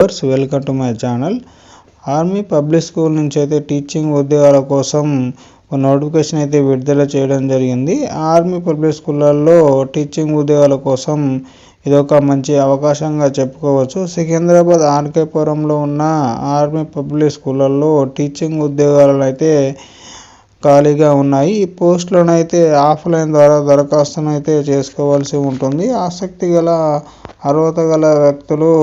Welcome to my channel. Army public school నుంచి అయితే teaching ఉద్యోగాల కోసం నోటిఫికేషన్ అయితే విడుదల చేయడం జరిగింది. ఆర్మీ పబ్లిక్ స్కూళ్ళల్లో టీచింగ్ ఉద్యోగాల కోసం ఇదొక మంచి అవకాశంగా చెప్పుకోవచ్చు. సికింద్రాబాద్ ఆర్కేపురంలో ఉన్న ఆర్మీ పబ్లిక్ స్కూళ్ళల్లో టీచింగ్ ఉద్యోగాలు అయితే ఖాళీగా ఉన్నాయి. ఈ పోస్టులను అయితే ఆఫ్లైన్ ద్వారా దరఖాస్తును అయితే చేసుకోవాల్సి ఉంటుంది. ఆసక్తి గల అర్హత గల వ్యక్తులు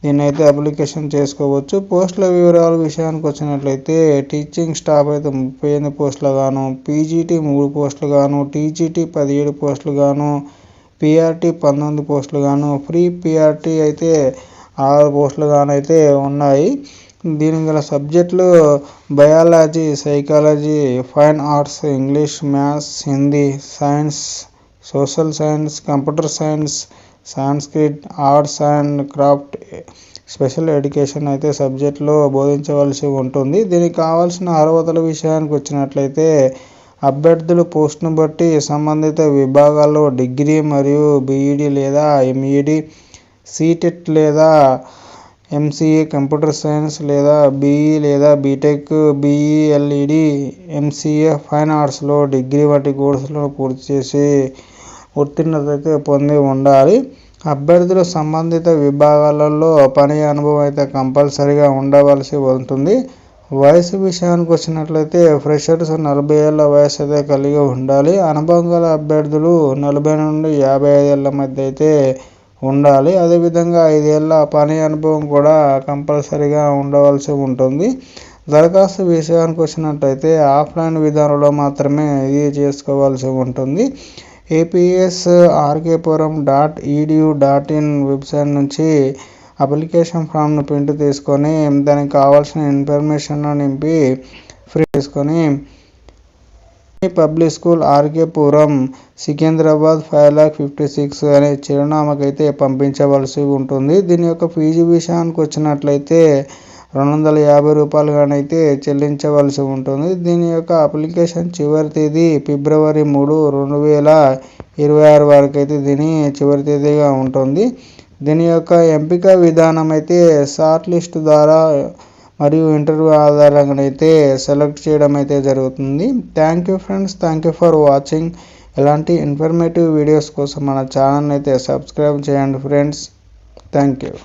దీన్ని అయితే అప్లికేషన్ చేసుకోవచ్చు. పోస్టుల వివరాల విషయానికి వచ్చినట్లయితే టీచింగ్ స్టాఫ్ అయితే 38 పోస్టులు గాను, పీజీటీ 3 పోస్టులు గాను, టీజీటీ 17 పోస్టులు గాను, పీఆర్టీ 19 పోస్టులు గాను, ఫ్రీ పీఆర్టీ అయితే 6 పోస్టులు గాను అయితే ఉన్నాయి. దీనికి గల సబ్జెక్టులు biology, psychology, fine arts, English, maths, Hindi, science, social science, computer science, Sanskrit, arts and craft, special education అయితే సబ్జెక్టులో బోధించవలసి ఉంటుంది. దీనికి కావాల్సిన అర్హతల విషయానికి వచ్చినట్లయితే అభ్యర్థులు పోస్టును బట్టి సంబంధిత విభాగాల్లో డిగ్రీ మరియు బీఈడీ లేదా ఎంఈడీ, సీటెట్ లేదా ఎంసీఏ కంప్యూటర్ సైన్స్ లేదా బీఈ లేదా బీటెక్, బీఈఎల్ఈడి, ఎంసీఏ ఫైన్ ఆర్ట్స్లో డిగ్రీ వంటి కోర్సులను పూర్తి చేసి ఉత్తీర్ణత అయితే పొంది ఉండాలి. అభ్యర్థులు సంబంధిత విభాగాలలో పని అనుభవం అయితే కంపల్సరీగా ఉండవలసి ఉంటుంది. వయసు విషయానికి వచ్చినట్లయితే ఫ్రెషర్స్ 40 ఏళ్ల వయసు అయితే కలిగి ఉండాలి. అనుభవం గల అభ్యర్థులు 40 నుండి 55 ఏళ్ల మధ్య అయితే ఉండాలి. అదేవిధంగా 5 ఏళ్ల పని అనుభవం కూడా కంపల్సరీగా ఉండవలసి ఉంటుంది. దరఖాస్తు విషయానికి వచ్చినట్లయితే ఆఫ్లైన్ విధానంలో మాత్రమే ఇది చేసుకోవాల్సి ఉంటుంది. apsrkpuram.edu.in వెబ్సైట్ నుంచి అప్లికేషన్ ఫామ్ను ప్రింట్ తీసుకొని దానికి కావాల్సిన ఇన్ఫర్మేషన్ను నింపి ఫ్రీ చేసుకొని పబ్లిక్ స్కూల్ ఆర్కేపురం సికింద్రాబాద్ 5,56,000 అనే చిరునామాకైతే పంపించవలసి ఉంటుంది. దీని యొక్క ఫీజు విషయానికి వచ్చినట్లయితే ₹250 చెల్లించవలసి ఉంటుంది. దీని యొక్క అప్లికేషన్ చివరి తేదీ ఫిబ్రవరి 3, 2026 వరకు అయితే దీని చివరి తేదీగా ఉంటుంది. దీని యొక్క ఎంపిక విధానం అయితే షార్ట్ లిస్ట్ ద్వారా మరియు ఇంటర్వ్యూ ఆధారంగా అయితే సెలెక్ట్ చేయడం అయితే జరుగుతుంది. Thank you friends, thank you for watching. ఇలాంటి ఇన్ఫర్మేటివ్ వీడియోస్ కోసం మన ఛానల్ అయితే సబ్స్క్రైబ్ చేయండి ఫ్రెండ్స్. Thank you.